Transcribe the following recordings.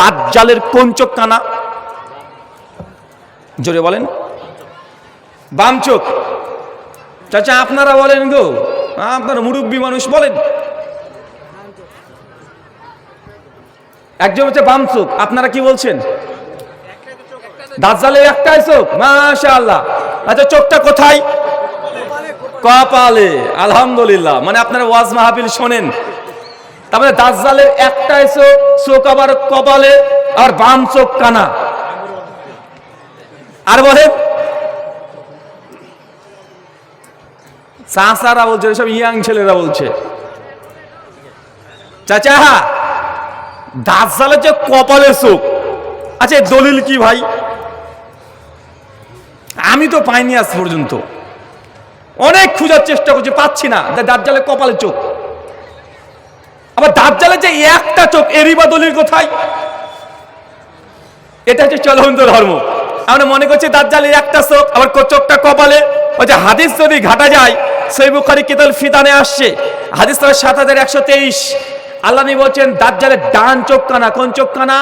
দাজ্জালের কোন চোখ কানা? জোরে বলেন। বাম চোখ। চাচা আপনারা বলেন গো, আপনারা মুরব্বী মানুষ বলেন। একজন হচ্ছে বাম চোখ, আপনারা কি বলছেন? দাজ্জালের একটাই চোখ, মাশাআল্লাহ। আচ্ছা চোখটা কোথায়? কপালে। আলহামদুলিল্লাহ, মানে আপনারা ওয়াজ মাহফিল শোনেন। তারপরে দাজ্জালের একটাই চোখ, চোখ আবার কপালে, আর বাম চোখ কানা। আর বলেন চাচারা বলছে, সব ইয়াং ছেলেরা বলছে। চাচা দাজ্জালের যে কপালের চোখ, আচ্ছা দলিল কি ভাই? আমি তো পাইনি আজ পর্যন্ত, অনেক খোঁজার চেষ্টা করছি, পাচ্ছি না। দাজ্জালের কপালের চোখ, আবার দাজ্জালের যে একটা চোখ, এরই বা দলিল কোথায়? এটা হচ্ছে চলন্ত ধর্ম। আমরা মনে করছি দাজ্জালের একটা চোখ, আবার চোখটা কপালে। ওই যে হাদিস যদি ঘাটা যায়, সহিহ বুখারী কিতাবুল ফিতানে আসছে, হাদিস নম্বর 7123, আল্লাহ নবী বলছেন দাজ্জালের ডান চোখ কানা। কোন চোখ কানা?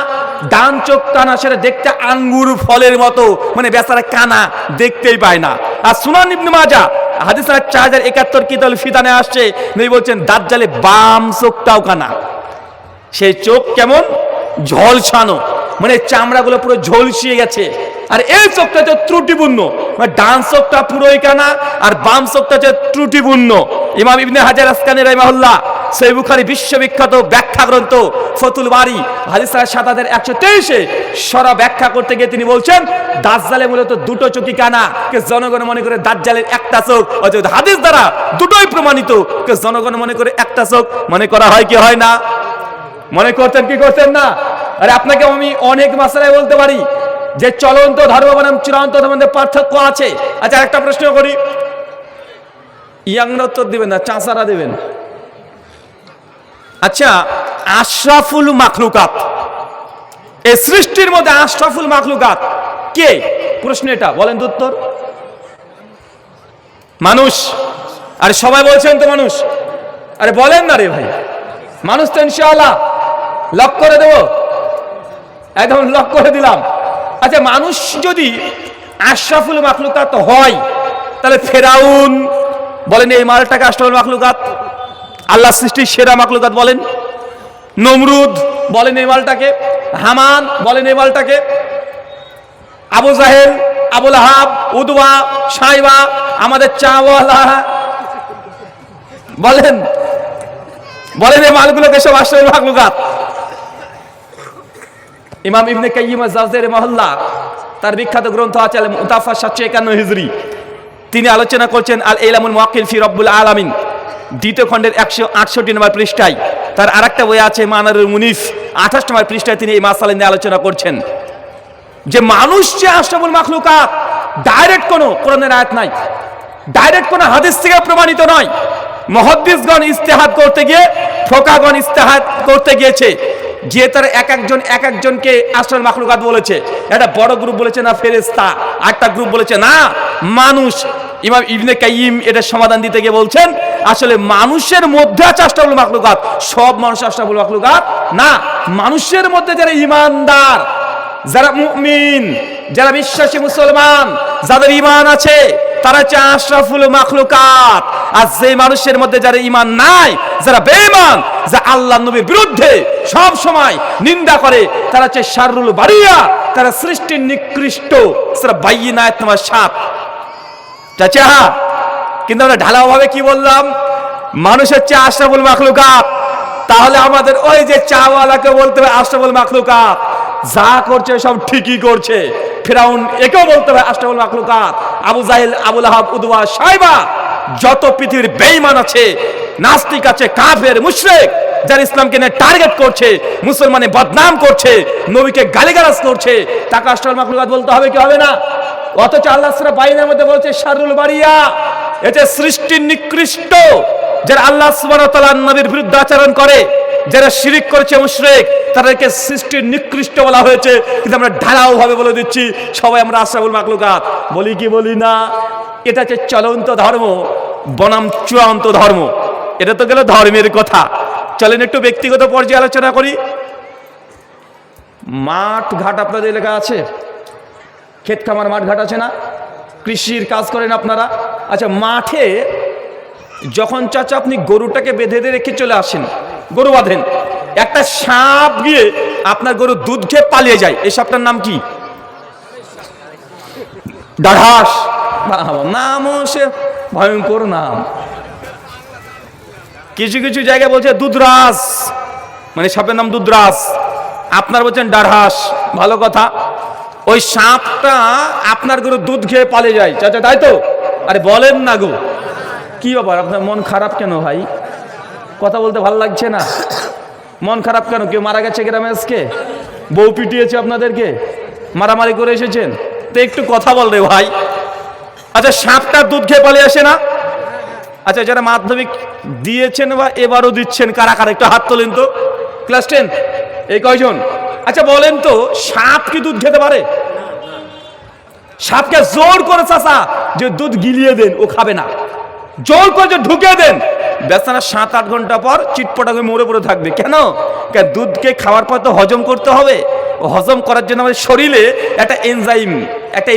ডান চোখ কানা। সেটা দেখতে আঙ্গুর ফলের মতো, মানে বেচারা কানা, দেখতেই পায় না। আর সুনান ইবনে মাজাহ হাদিস নম্বর 4071 কিতাবুল ফিতানে আসছে, নবী বলছেন দাজ্জালের বাম চোখটাও কানা। সেই চোখ কেমন? ঝলসানো, মানে চামড়াগুলো পুরো ঝলসিয়ে গেছে। আর এই চোখটা হচ্ছে ত্রুটিপূর্ণ, মানে ডান চোখটা পুরোই কানা, আর বাম চোখটা হচ্ছে ত্রুটিপূর্ণ। ইমাম ইবনে হাজার আসকানী রাহিমাহুল্লাহ সহিহ বুখারী বিশ্ববিখ্যাত ব্যাখ্যা গ্রন্থ ফতুল বারী হাদিস 7123 সরা ব্যাখ্যা করতে গিয়ে তিনি বলছেন দাজ্জালে মূলত দুটো চোখই কানা। কে জনগণ মনে করে দাজ্জালের একটা চোখ, অথচ হাদিস দ্বারা দুটোই প্রমাণিত। কে জনগণ মনে করে একটা চোখ, মনে করা হয় কি হয় না? মনে করতেন কি করতেন না? আরে আপনাকে আমি অনেক মাসালায় বলতে পারি যে চলন্ত ধর্ম বনাম চূড়ান্ত ধর্মের মধ্যে পার্থক্য আছে। আচ্ছা একটা প্রশ্ন করি, ইয়াংরা উত্তর দিবেন না, চাচারা দেবেন। আচ্ছা আশরাফুল মাখলুকাত, এই সৃষ্টির মধ্যে আশরাফুল মাখলুকাত কে? প্রশ্ন এটা, বলেন তো উত্তর। মানুষ। আরে সবাই বলছেন তো মানুষ, আরে বলেন না রে ভাই। মানুষ তো ইনশাআল্লাহ লক করে দেব, একদম লক করে দিলাম। আচ্ছা মানুষ যদি আশরাফুল মাখলুকাত হয়, তাহলে ফেরাউন বলেন এই মালটাকে আশরাফুল মাখলুকাত, আল্লাহ সৃষ্টির সেরা মাখলুকাত বলেন। নমরুদ বলেন এই মালটাকে, হামান বলেন এই মালটাকে, আবু জাহেল, আবু লাহাব, উদওয়া, সাইবা, আমাদের চাওয়ালা, বলেন বলেন এই মালগুলোকে সব আশরাফুল মাখলুকাত। ইমাম ইবনে কাইয়িম আয-যাওজির রাহিমাহুল্লাহ তার বিখ্যাত গ্রন্থ আছে আল মুতাফা 751 হিজরি, তিনি আলোচনা করছেন আল ইলামুল মুওয়াক্কিল ফি রাব্বুল আলামিন, দ্বিতীয় খণ্ডের 168 নম্বর পৃষ্ঠায়। তার আরেকটা বই আছে মানারুল মুনিফ, 28 নম্বর পৃষ্ঠায় তিনি এই মাসালা নিয়ে আলোচনা করছেন যে মানুষ যে আশরাফুল মাখলুকাত, ডাইরেক্ট কোনো কোরআনের আয়াত নাই, ডাইরেক্ট কোনো হাদিস থেকে প্রমাণিত নয়। মুহাদ্দিসগণ ইজতিহাদ করতে গিয়ে, ফোকাহগণ ইজতিহাদ করতে গিয়েছে, যে তার এক একজনকে আশরাফুল মাখলুকাত বলেছে। একটা বড় গ্রুপ বলেছে না ফেরেশতা, আরেকটা গ্রুপ বলেছে না মানুষ। ইমাম ইবনে কাইয়িম এটা সমাধান দিতে গিয়ে বলছেন আসলে মানুষের মধ্যে আছে আশরাফুল মাখলুকাত, সব মানুষ আশরাফুল মাখলুকাত না। মানুষের মধ্যে যারা ঈমানদার, যারা মুমিন, যারা বিশ্বাসী মুসলমান, যাদের ঈমান আছে, তারা হচ্ছে আশরাফুল মাখলুকাত। আর যে মানুষের মধ্যে যারা ঈমান নাই, যারা বেঈমান, যা আল্লাহ নবীর বিরুদ্ধে সব সময় নিন্দা করে, তারা হচ্ছে শাররুল বারিয়া, তারা সৃষ্টির নিকৃষ্ট। সূরা বাইয়িনাত নম্বর 7। চাচা কিন্তু আমরা ঢালাও ভাবে কি বললাম? মানুষ হচ্ছে আশরাফুল মাখলুকাত। তাহলে আমাদের ওই যে চাওয়ালাকে বলতে হবে আশরাফুল মাখলুকাত, যা করছে সব ঠিকই করছে। ফিরাউন একেও বলতে হবে আশরাফুল মাখলুকাত। আবু জাহেল, আবু লাহাব, উদওয়া, সাইবা, যত পৃথিবীর বেঈমান আছে, নাস্তিক আছে, কাফের, মুশরিক, যারা ইসলামকে নিয়ে টার্গেট করছে, মুসলমানের বদনাম করছে, নবীকে গালিগালাজ করছে, তাকে আশরাফুল মাখলুকাত বলতে হবে কি হবে না? অথচ আল্লাহ সূরা বাইনের মধ্যে বলছে শাররুল বারিয়া, এটা সৃষ্টির নিকৃষ্ট। যারা আল্লাহ সুবহানাহু ওয়া তাআলার নবীর বিরুদ্ধে আচরণ করে, যারা শিরিক করেছে, মুশরিক, তাদেরকে সৃষ্টির নিকৃষ্ট বলা হয়েছে। কিন্তু আমরা ঢালাও ভাবে বলে দিচ্ছি সবাই আমরা আশরাফুল মাখলুকাত, বলি কি বলি না? এটা হচ্ছে চলন্ত ধর্ম বনাম চূড়ান্ত ধর্ম। এটা তো গেল ধর্মের কথা। চলেন একটু ব্যক্তিগত পর্যায়ে আলোচনা করি। মাঠ ঘাট আপনাদের এলাকা আছে? ক্ষেত খামার মাঠ ঘাট আছে না? কৃষির কাজ করেন আপনারা? আচ্ছা, মাঠে যখন চাচা আপনি গরুটাকে বেঁধে দিয়ে রেখে চলে আসেন, গরু বাঁধেন, একটা সাপ গিয়ে আপনার গরুর দুধ খেয়ে পালিয়ে যায়, এই সাপটার নাম কি? ডাঢ়াস। নামও সে ভয়ঙ্কর নাম। কিছু কিছু জায়গায় বলছে দুধরাজ, মানে সাপের নাম দুধরাজ, আপনার বলছেন ডাঢ়াস। ভালো কথা। ওই সাপটা আপনার গরুর দুধ খেয়ে পালিয়ে যায় চাচা, তাই তো? আরে বলেন না গো, কি ব্যাপার আপনার মন খারাপ কেন ভাই? কথা বলতে ভালো লাগছে না? মন খারাপ কেন? কেউ মারা গেছে গ্রামে আজকে? বউ পিটিয়েছে আপনাদেরকে? মারামারি করে এসেছেন? তো একটু কথা বল রে ভাই। আচ্ছা, সাপটা দুধ খেয়ে পালিয়ে আসে না? আচ্ছা, যারা মাধ্যমিক দিয়েছেন বা এবারও দিচ্ছেন, কারা কারা একটু হাত তোলেন তো। ক্লাস 10 এই কয়জন? আচ্ছা বলেন তো, সাপ কি দুধ খেতে পারে? সাপকে জোর করে চাচা যে দুধ গিলিয়ে দেন, ও খাবে না। জোর করে যে ঢুকে দেন, বেচারা 7-8 ঘন্টা পর চিটপটা হয়ে মরে পড়ে থাকবে। কেন? দুধকে খাওয়ার পর তো হজম করতে হবে। হজম করার জন্য আমাদের শরীরে একটা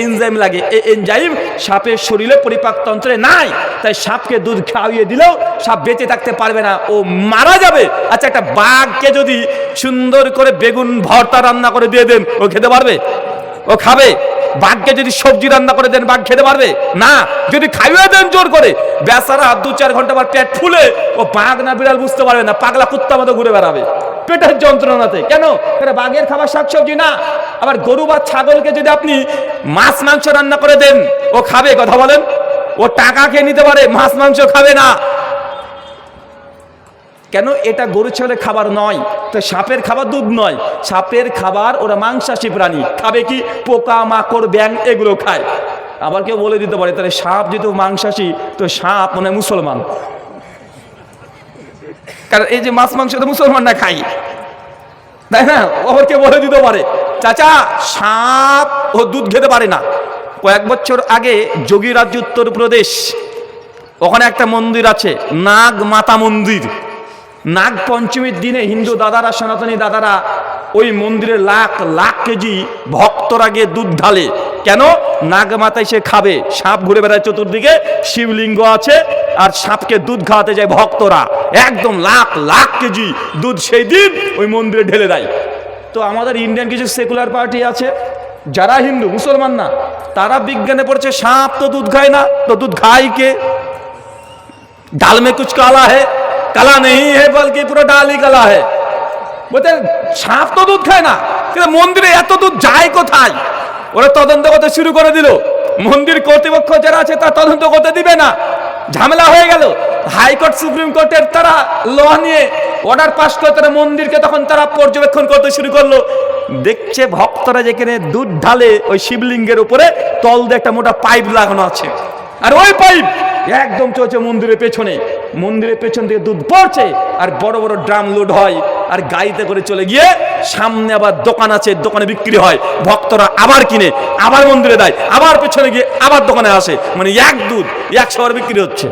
এনজাইম লাগে। এই এনজাইম সাপের শরীরে পরিপাকতন্ত্রে নাই, তাই সাপকে দুধ খাওয়িয়ে দিলেও সাপ বেঁচে থাকতে পারবে না, ও মারা যাবে। আচ্ছা, একটা বাঘকে যদি সুন্দর করে বেগুন ভর্তা রান্না করে দিয়ে দেন, ও খেতে পারবে? ও খাবে? বাঘকে যদি সবজি রান্না করে দেন, বাঘ খেতে পারবে না। যদি খাইয়ে দেন জোর করে, বেচারা 2-4 ঘন্টা পর পেট ফুলে ও বাঘ না বিড়াল বুঝতে পারবে না, পাগলা কুত্তা মতো ঘুরে বেড়াবে পেটের যন্ত্রণাতে। কেন? বাঘের খাবার শাকসবজি না। আবার গরু বা ছাগলকে যদি আপনি মাছ মাংস রান্না করে দেন, ও খাবে? কথা বলেন। ও টাকা খেয়ে নিতে পারে, মাছ মাংস খাবে না। কেন? এটা গরু ছাগলের খাবার নয়। তো সাপের খাবার দুধ নয়, সাপের খাবার ওরা মাংসাশী প্রাণী। খাবে কি? পোকা মাকড় ব্যাং এগুলো খায়। আবার কেউ বলে দিতে পারে, তাহলে সাপ যেহেতু মাংসাশী, তো সাপ মানে মুসলমান, কারণ এই যে মাছ মাংস তো মুসলমানরা খাই, তাই না? আবার কেউ বলে দিতে পারে, চাচা সাপ ও দুধ খেতে পারে না। কয়েক বছর আগে যোগী রাজ্য উত্তরপ্রদেশ, ওখানে একটা মন্দির আছে, নাগ মাতা মন্দির। নাগ পঞ্চমীর দিনে হিন্দু দাদারা, সনাতনী দাদারা ওই মন্দিরে লাখ লাখ কেজি ভক্তরা গিয়ে দুধ ঢালে। কেন? নাগ মাতায় সে খাবে। সাপ ঘুরে বেড়ায় চতুর্দিকে, শিবলিঙ্গ আছে, আর সাপকে দুধ খাওয়াতে যায় ভক্তরা। একদম লাখ লাখ কেজি দুধ সেই দিন ওই মন্দিরে ঢেলে দেয়। তো আমাদের ইন্ডিয়ান কিছু সেকুলার পার্টি আছে, যারা হিন্দু মুসলমান না, তারা বিজ্ঞানে পড়ছে সাপ তো দুধ খায় না, তো দুধ খায় কে? ডাল মে কুছ কালা है, কালা নেই है বলকে পুরো ডালই কালা है। বলতে সাপ তো দুধ খায় না, কিন্তু মন্দিরে এত দুধ যায় কোথায়? ওরা তদন্ত করতে শুরু করে দিল। মন্দির কর্তৃপক্ষ যারা আছে তা তদন্ত করতে দিবে না, ঝামেলা হয়ে গেল। হাইকোর্ট সুপ্রিম কোর্টের তারা ল নিয়ে অর্ডার পাস করে তারা মন্দিরকে তখন তারা পর্যবেক্ষণ করতে শুরু করলো। দেখছে ভক্তরা যেখানে দুধ ঢালে, ওই শিবলিঙ্গের উপরে তল দিয়ে একটা মোটা পাইপ লাগানো আছে, আর ওই পাইপ একদম চলছে মন্দিরের পেছনে। মন্দিরের পেছন থেকে দুধ পড়ছে, আর বড় বড় ড্রাম লোড হয়, আর গাড়িতে করে চলে গিয়ে সামনে আবার দোকান আছে, দোকানে বিক্রি হয়। ভক্তরা আবার কিনে আবার মন্দিরে দেয়, আবার পেছনে গিয়ে আবার দোকানে আসে, মানে এক দুধ 100 বার বিক্রি হচ্ছে।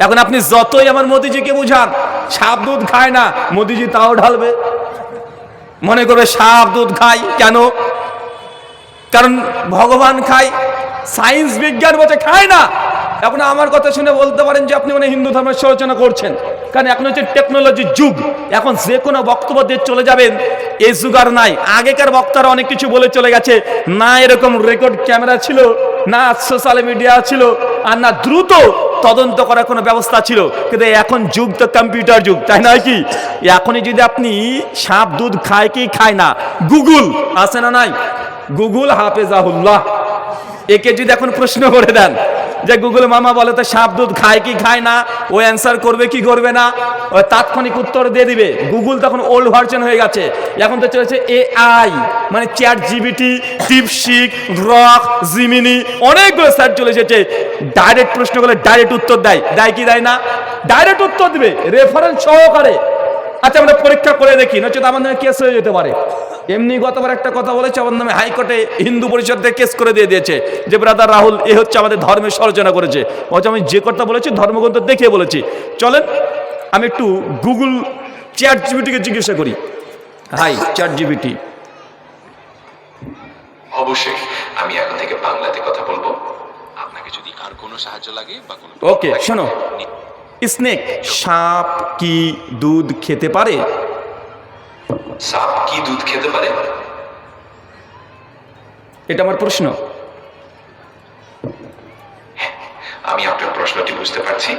এখন আপনি যতই আমার মোদিজিকে বুঝান সাপ দুধ খায় না, মোদিজি তাও ঢালবে, মনে করবে সাপ দুধ খায়। কেন? কারণ ভগবান খায়, সায়েন্স বিজ্ঞান বলছে খায় না। এখন আমার কথা শুনে বলতে পারেন যে আপনি মানে হিন্দু ধর্মের সমালোচনা করছেন, কারণ এখন হচ্ছে টেকনোলজির যুগ। এখন যে কোনো বক্তব্য দিয়ে চলে যাবেন, এই যুগ আর নাই। আগেকার বক্তারা অনেক কিছু বলে চলে গেছে, না এরকম রেকর্ড ক্যামেরা ছিল, না সোশ্যাল মিডিয়া ছিল, আর না দ্রুত তদন্ত করার কোনো ব্যবস্থা ছিল। কিন্তু এখন যুগ তো কম্পিউটার যুগ, তাই নয় কি? এখনই যদি আপনি সাপ দুধ খায় কি খায় না, গুগল আছে না নাই, গুগল হাফেজাহুল্লাহ, একে যদি এখন প্রশ্ন করে দেন যে গুগল মামা বলে তো সাপ দুধ খায় কি খায় না, ও অ্যান্সার করবে কি করবে না, ও তাৎক্ষণিক উত্তর দিয়ে দিবে। গুগল তখন ওল্ড ভার্সন হয়ে গেছে, এখন তো চলেছে এআই, মানে chat GPT, DeepSeek, Grok, Gemini, অনেকগুলো সার্চ চলে এসেছে। ডাইরেক্ট প্রশ্ন করলে ডাইরেক্ট উত্তর দেয়, দেয় কি দেয় না? ডাইরেক্ট উত্তর দিবে রেফারেন্স সহকারে। আচ্ছা আমরা পরীক্ষা করে দেখি, নচেত আমার নামে কেস হয়ে যেতে পারে। এমনি গতবার একটা কথা বলেছে, আমার নামে হাইকোর্টে হিন্দু পরিষদ থেকে কেস করে দিয়ে দিয়েছে যে ব্রাদার রাহুল এ হচ্ছে আমাদের ধর্মের সমালোচনা করেছে। বলছে আমি যে কথা বলেছি ধর্মগ্রন্থ দেখে বলেছি। চলেন আমি একটু গুগল চ্যাট জিপিটিকে জিজ্ঞাসা করি, হাই চ্যাট জিপিটি। অবশ্যই আমি এখন থেকে বাংলাতে কথা বলবো। আপনাকে যদি আর কোনো সাহায্য লাগে বা কোনো ওকে শোনো, স্নেক সাপ কি দুধ খেতে পারে? সাপ কি দুধ খেতে পারে? এটা আমার প্রশ্ন। আমি আপনার প্রশ্নটি বুঝতে পারছি।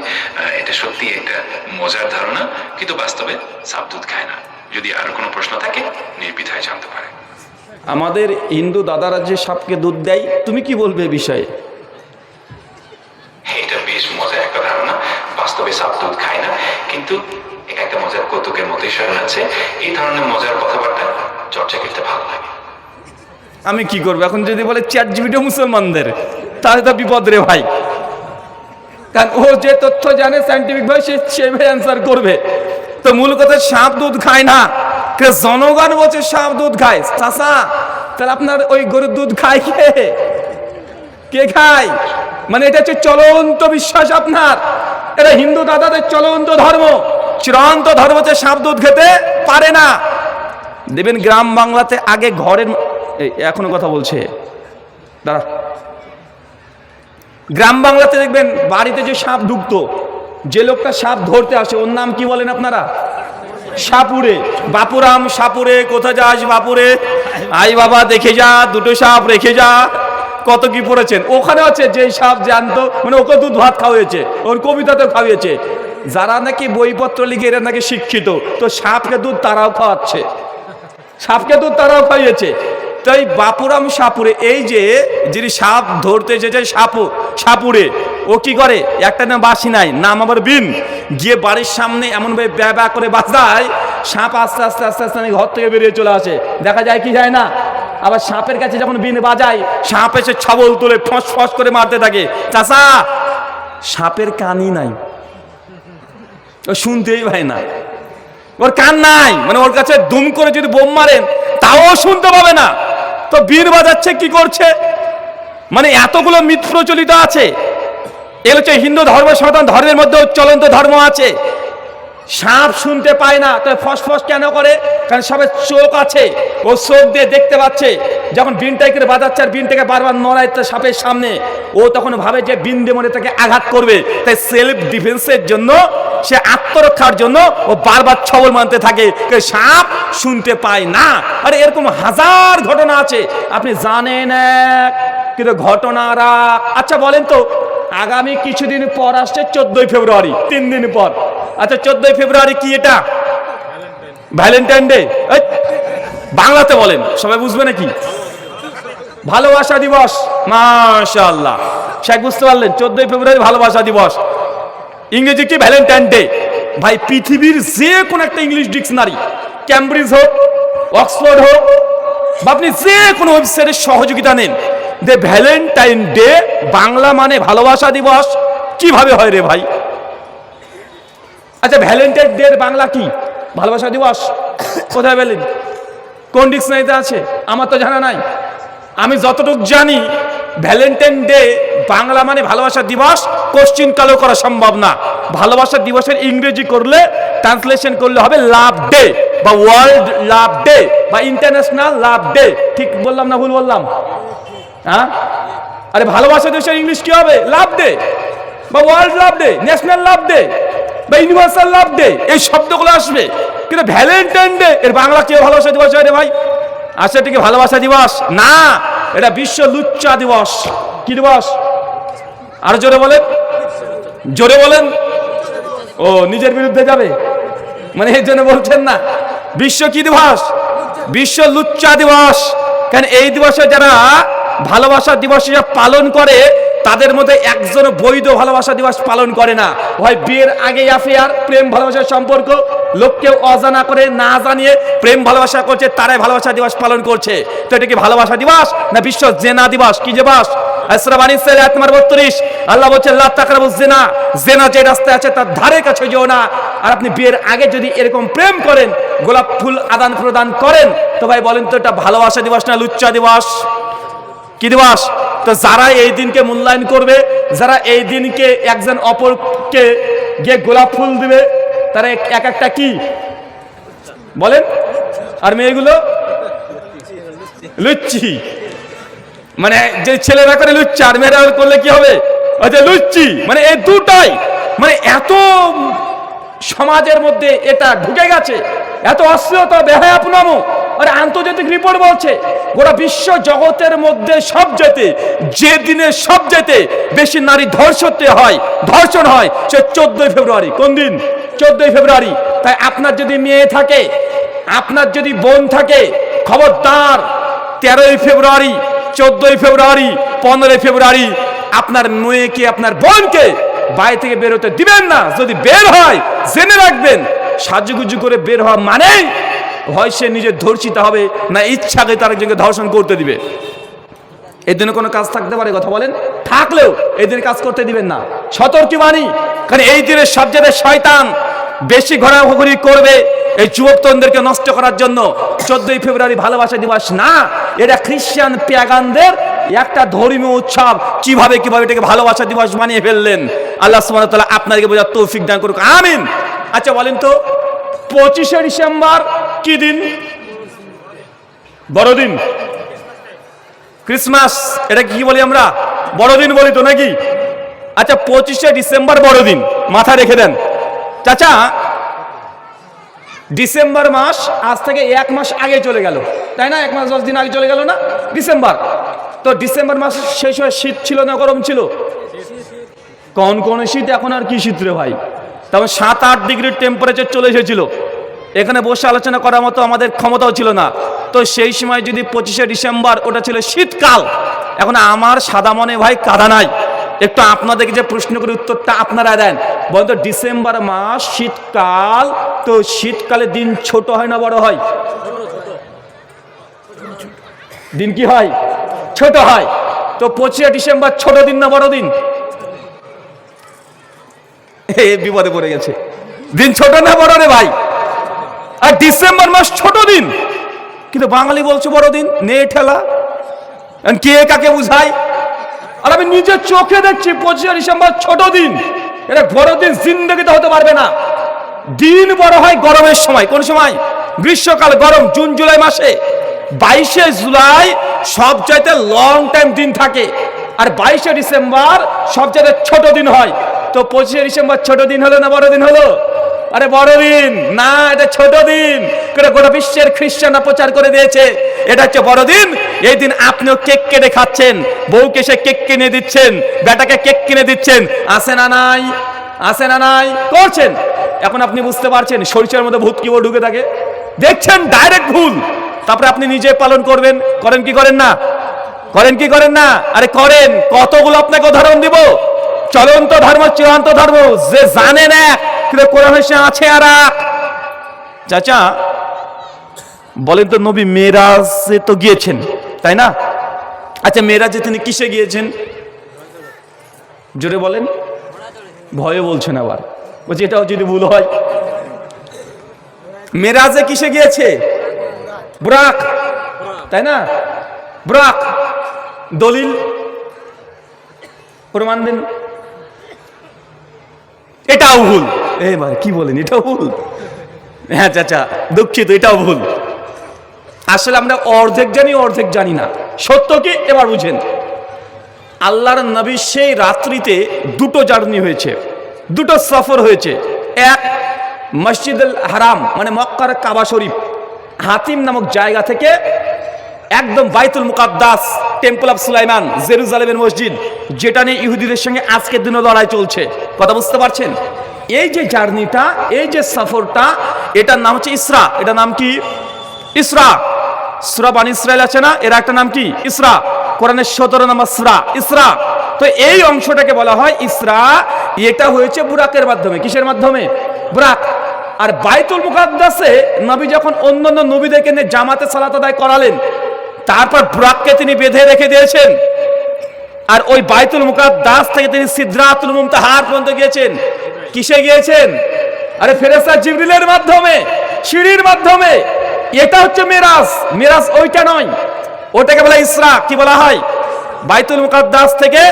এটা সত্যি একটা মজার ধারণা, কিন্তু বাস্তবে সাপ দুধ খায় না। যদি আরো কোনো প্রশ্ন থাকে নির্দ্বিধায় জানতে পারে। আমাদের হিন্দু দাদারা যে সাপকে দুধ দেয়, তুমি কি বলবে এ বিষয়ে? এটা বেশ মজার একটা ধারণা। বাস্তবে সাপ দুধ খায় না, কিন্তু এটা একটা মজার কৌতুকের মতোই শোনাচ্ছে। এই ধরনের মজার কথাবার্তা চর্চা করতে ভালো লাগে। আমি কি করবো এখন? যদি বলে চ্যাট জিপিটি মুসলমানদের, তাহলে তো বিপদ রে ভাই। কারণ ও যে তথ্য জানে সায়েন্টিফিক ভাবে সেভাবে অ্যান্সার করবে। তো মূল কথা সাপ দুধ খায় না, জনগণ বলছে সাপ দুধ খায়। চাষা, তাহলে আপনার ওই গরুর দুধ খায় কে খায়? মানে এটা হচ্ছে চলন্ত বিশ্বাস আপনার। এটা হিন্দু দাদাদের চলন্ত ধর্ম, চূড়ান্ত ধর্ম হচ্ছে সাপ দুধ খেতে পারে না। দেখবেন গ্রাম বাংলাতে আগে ঘরের, এখনো কথা বলছে দাঁড়া, গ্রাম বাংলাতে দেখবেন বাড়িতে যে সাপ ঢুকতো, যে লোকটা সাপ ধরতে আসে ওর নাম কি বলেন আপনারা? সাপুরে। বাপুরাম সাপুরে, কোথা যাস বাপুরে, আই বাবা দেখে যা, দুটো সাপ রেখে যা, কত কি পড়েছেন। ওখানে আছে যে সাপ জানতো, মানে ওকে দুধ ভাত খাওয়িয়েছে, ওর কবিতাতে খাওয়িয়েছে। যারা নাকি বইপত্র লিখে এরা নাকি শিক্ষিত, তো সাপকে দুধ তারাও খাওয়াচ্ছে, সাপকে দুধ তারাও খাইয়েছে। তাই বাপুরাম সাপুরে, এই যে যিনি সাপ ধরতে এসেছে সাপুরে, ও কি করে? একটা না বাসি নাই, নাম আবার বিন, গিয়ে বাড়ির সামনে এমনভাবে ব্যা করে বাজায়, সাপ আস্তে আস্তে আস্তে আস্তে ঘর থেকে বেরিয়ে চলে আসে। দেখা যায় কি যায় না? আবার সাপের কাছে যখন বিন বাজায়, সাপ এসে ছবল তুলে ফস ফস করে মারতে থাকে। চাষা, সাপের কানই নাই, ও শুনতেই পায় না, ওর কান নাই, মানে ওর কাছে দুম করে যদি বোম মারেন তাও শুনতে পাবে না। তো বীর বাজাচ্ছে কি করছে? মানে এতগুলো মিথ প্রচলিত আছে। এর হচ্ছে হিন্দু ধর্ম, সনাতন ধর্মের মধ্যে চলন্ত ধর্ম আছে। সাপ শুনতে পায় না, তো ফসফস কেন করে? কারণ সবের চোখ আছে, ও চোখ দিয়ে দেখতে পাচ্ছে। যখন বিনটাই করে বাজাচ্ছে আর বিনটাকে বারবার নড়ায় সাপের সামনে, ও তখন ভাবে যে বিন দিয়ে মনে তাকে আঘাত করবে। তাই সেলফ ডিফেন্সের জন্য, সে আত্মরক্ষার জন্য ও বারবার ছবল মানতে থাকে। সাপ শুনতে পায় না। আরে এরকম হাজার ঘটনা আছে, আপনি জানেন কিন্তু ঘটনারা। আচ্ছা বলেন তো, আগামী কিছুদিন পর আসছে 14ই ফেব্রুয়ারি, 3 দিন পর। আচ্ছা 14ই ফেব্রুয়ারি কি? এটা ভ্যালেন্টাইন ডে। বাংলাতে বলেন, সবাই বুঝবে নাকি? ভালোবাসা দিবস। মাশাআল্লাহ, শেখ বুঝতে পারলেন? 14ই ফেব্রুয়ারি ভালোবাসা দিবস। ইংরেজি কি? Valentine day. ভাই পৃথিবীর যে কোনো একটা ইংলিশ ডিকশনারি, ক্যামব্রিজ হোক, অক্সফোর্ড হোক, বা আপনি যে কোনো ওয়েবসাইটের সহযোগিতা নেন, যে ভ্যালেন্টাইন ডে বাংলা মানে ভালোবাসা দিবস কিভাবে হয় রে ভাই? আচ্ছা ভ্যালেন্টাইন ডে বাংলা কি? ভালোবাসা দিবস। কোথায় পেলেন? কোন ডিকশনারিতে আছে? আমার তো জানা নাই। আমি যতটুকু জানি, ভ্যালেন্টাইন ডে বাংলা মানে ভালোবাসা দিবস, কোশ্চিন কালো করা সম্ভব না। ভালোবাসা দিবসের ইংরেজি করলে, ট্রান্সলেশন করলে হবে লাভ ডে, বা ওয়ার্ল্ড লাভ ডে, বা ইন্টারন্যাশনাল লাভ ডে। ঠিক বললাম না ভুল বললাম? হ্যাঁ, আরে ভালোবাসা দিবসের ইংলিশ কি হবে? লাভ ডে, বা ওয়ার্ল্ড লাভ ডে, ন্যাশনাল লাভ ডে, বা ইউনিভার্সাল লাভ ডে, এই শব্দগুলো আসবে। কিন্তু ভ্যালেন্টাইন ডে এর বাংলা কি ভালোবাসা দিবস হয় রে ভাই? আচ্ছা ঠিক ভালোবাসা দিবস না, এটা বিশ্ব লুচ্চা দিবস। কি দিবস? আরো জোরে বলেন, জোরে বলেন। ও নিজের বিরুদ্ধে যাবে, মানে এই জন্য বলছেন না। বিশ্ব কি দিবস? বিশ্ব লুচ্চা দিবস। কারণ এই দিবসে যারা ভালোবাসা দিবস পালন করে, তাদের মধ্যে একজন বৈধ ভালোবাসা দিবস পালন করে না। হয় বিয়ের আগে অ্যাফেয়ার, প্রেম ভালোবাসার সম্পর্ক, লোককে অজানা করে না জানিয়ে প্রেম ভালোবাসা করছে, তারাই ভালোবাসা দিবস পালন করছে। তো এটা কি ভালোবাসা দিবস না বিশ্ব জেনা দিবস? কি দিবস? সূরা বানী ইসরাঈল আয়াত নম্বর 32 আল্লাহ বলছেন লা তাকরাবুজ জিনা, জিনা যে রাস্তায় আছে তার ধারে কাছে যেও না। আর আপনি বিয়ের আগে যদি এরকম প্রেম করেন, গোলাপ ফুল আদান প্রদান করেন, তো ভাই বলেন তো এটা ভালোবাসা দিবস না লুচ্চা দিবস? কি দিবস? তো যারা এই দিনকে মূল্যায়ন করবে, যারা এই দিনকে একজন অপরকে গিয়ে গোলাপ ফুল দিবে, তারা এক একটা কি বলেন? আর মেয়েগুলো লুচ্চি। মানে যে ছেলেরা করে লুচ্চা আর মেয়েরা করলে কি হবে? আচ্ছা লুচ্চি। মানে এই দুটাই মানে এত সমাজের মধ্যে এটা ঢুকে গেছে, এত অশ্লীলতা বেহায়াপনামো। আর আন্তর্জাতিক রিপোর্ট বলছে গোটা বিশ্ব জগতের মধ্যে সবচেয়ে যে দিনে সবচেয়ে বেশি নারী ধর্ষণ হয় সে 14ই ফেব্রুয়ারি। কোন দিন? 14ই ফেব্রুয়ারি। তাই আপনার যদি মেয়ে থাকে, আপনার যদি বোন থাকে, খবরদার 13ই ফেব্রুয়ারি, 14ই ফেব্রুয়ারি, 15ই ফেব্রুয়ারি আপনার মেয়েকে, আপনার বোনকে বাড়ি থেকে বের হতে দিবেন না। যদি বের হয় জেনে রাখবেন, সাজুগুজু করে বের হওয়া মানে হয় সে নিজে ধর্ষিত হবে, না ইচ্ছাকে তার একজনকে ধর্ষণ করতে দিবে। এই দিনে কোনো কাজ থাকতে পারে, কথা বলেন, থাকলেও এই দিনে কাজ করতে দিবেন না। সতর্ক বাণী। কারণ এই দিনে সবচেয়ে শয়তান বেশি ঘোরাঘুরি করবে এই যুবক তরুণদেরকে নষ্ট করার জন্য। 14ই ফেব্রুয়ারি ভালোবাসা দিবস না, এটা খ্রিস্টান প্যাগানদের একটা ধর্মীয় উৎসব। কিভাবে এটাকে ভালোবাসা দিবস বানিয়ে ফেললেন। আল্লাহ সুবহানাহু ওয়া তাআলা আপনাদেরকে বোঝার তৌফিক দান করুক, আমিন। আচ্ছা বলেন তো 25শে ডিসেম্বর কি দিন? বড়দিন, ক্রিসমাস। এটা কি বলি আমরা? বড়দিন বলি তো নাকি? আচ্ছা 25শে ডিসেম্বর বড়দিন, মাথা রেখে দেন চাচা। ডিসেম্বর মাস আজ থেকে 1 মাস আগে চলে গেল, তাই না? 1 মাস 10 দিন আগে চলে গেল না ডিসেম্বর? তো ডিসেম্বর মাস শেষ হয়ে শীত ছিল না গরম ছিল? কোন শীত, এখন আর কি শীত রে ভাই। তবে 7-8 ডিগ্রি টেম্পারেচার চলে এসেছিল, এখানে বসে আলোচনা করার মতো আমাদের ক্ষমতাও ছিল না। তো সেই সময় যদি 25শে ডিসেম্বর, ওটা ছিল শীতকাল। এখন আমার সাদা মনে ভাই কাদা নাই, একটু আপনাদেরকে যে প্রশ্ন করে উত্তরটা আপনারা দেন। বলতো ডিসেম্বর মাস শীতকাল, তো শীতকালে দিন ছোট হয় না বড় হয়? দিন কি হয়? ছোট হয়। তো 25শে ডিসেম্বর ছোট দিন না বড় দিন? বিপদে পড়ে গেছে। দিন ছোট না বড় রে ভাই? আর ডিসেম্বর মাস ছোট দিন, কিন্তু বাঙালি বলছে বড় দিন। নে ঠেলা, কে কাকে বুঝায়? আর আমি নিজের চোখে দেখছি 25শে ডিসেম্বর ছোট দিন। এটা বড় দিন জিন্দেগিতে হতে পারবে না। দিন বড় হয় গরমের সময়। কোন সময়? গ্রীষ্মকাল, গরম, জুন জুলাই মাসে। 22শে জুলাই সবচাইতে লং টাইম দিন থাকে, আর 22শে ডিসেম্বর সবচাইতে ছোট দিন হয়। তো 25শে ডিসেম্বর ছোট দিন হলো না বড় দিন হলো? আরে বড় দিন না, এটা ছোট দিন। গোটা বিশ্বের খ্রিস্টানরা প্রচার করে দিয়েছে এটা হচ্ছে বড় দিন। এই দিন আপনিও কেক কেটে খাচ্ছেন, বউকে সে কেক কিনে দিচ্ছেন, বেটাকে কেক কিনে দিচ্ছেন, আসে না নাই? আসে না নাই? করছেন। এখন আপনি বুঝতে পারছেন সরিষার মধ্যে ভূত কিভাবে ঢুকে থাকে, দেখছেন ডাইরেক্ট ভুল। তারপরে আপনি নিজে পালন করবেন, করেন কি করেন না? করেন কি করেন না? আরে করেন। কতগুলো আপনাকে উদাহরণ দিব। চলন্ত ধর্ম, চূড়ান্ত ধর্ম, যে জানেন এক কিন্তু কোরআনে আছে আর এক। চাচা বলেন তো, নবী মেরাজে তো গিয়েছেন, তাই না? আচ্ছা মেরাজে তিনি কিসে গিয়েছেন? জোরে বলেন। ভয়ে বলছেন আবার, বলছি এটাও যদি ভুল হয়। মেরাজে কিসে গিয়েছে? বুরাক, তাই না? বুরাক। দলিল প্রমাণ দেন। এটাও ভুল। ভাই কি বলেন, এটাও ভুল? হ্যাঁ চাচা দুঃখিত, এটাও ভুল। আসলে আমরা অর্ধেক জানি, অর্ধেক জানি না। সত্য কি এবার বুঝেন। আল্লাহর নবী সেই রাত্রিতে দুটো জার্নি হয়েছে, দুটো সফর হয়েছে। এক, মসজিদুল হারাম মানে মক্কার কাবা শরীফ, হাতিম নামক জায়গা থেকে একদম বাইতুল মুকাদ্দাস, টেম্পল অফ সুলাইমান, জেরুজালেমের মসজিদ, যেটা নিয়ে ইহুদিদের সঙ্গে আজকের দিনে লড়াই চলছে। কথা বুঝতে পারছেন? এই যে জার্নিটা, এই যে সফরটা, এটার নাম হচ্ছে ইসরা। এটার নাম কি? ইসরা। সূরা বানী ইসরাইল আছে না, এর একটা নাম কি? ইসরা। কোরআনের 17 নম্বর সূরা ইসরা। তো এই অংশটাকে বলা হয় ইসরা। এটা হয়েছে বুরাকের মাধ্যমে। কিসের মাধ্যমে? বুরাক। আর বাইতুল মুকাদ্দাসে নবী যখন অন্যান্য নবীদেরকে নিয়ে জামাতে সালাত আদায় করালেন, তারপর বুরাককে তিনি বেঁধে রেখে দিয়েছেন। আর ওই বাইতুল মুকাদ্দাস থেকে তিনি সিদরাতুল মুনতাহা পর্যন্ত গিয়েছেন। কিসে গিয়েছেন? আরে ফেরেশতা জিবরিলের মাধ্যমে, সিঁড়ির মাধ্যমে। এটা হচ্ছে মেরাজ। মেরাজ ওইটা নয়, ওটাকে বলা ইসরা। কি বলা হয়? বাইতুল মুকাদ্দাস থেকে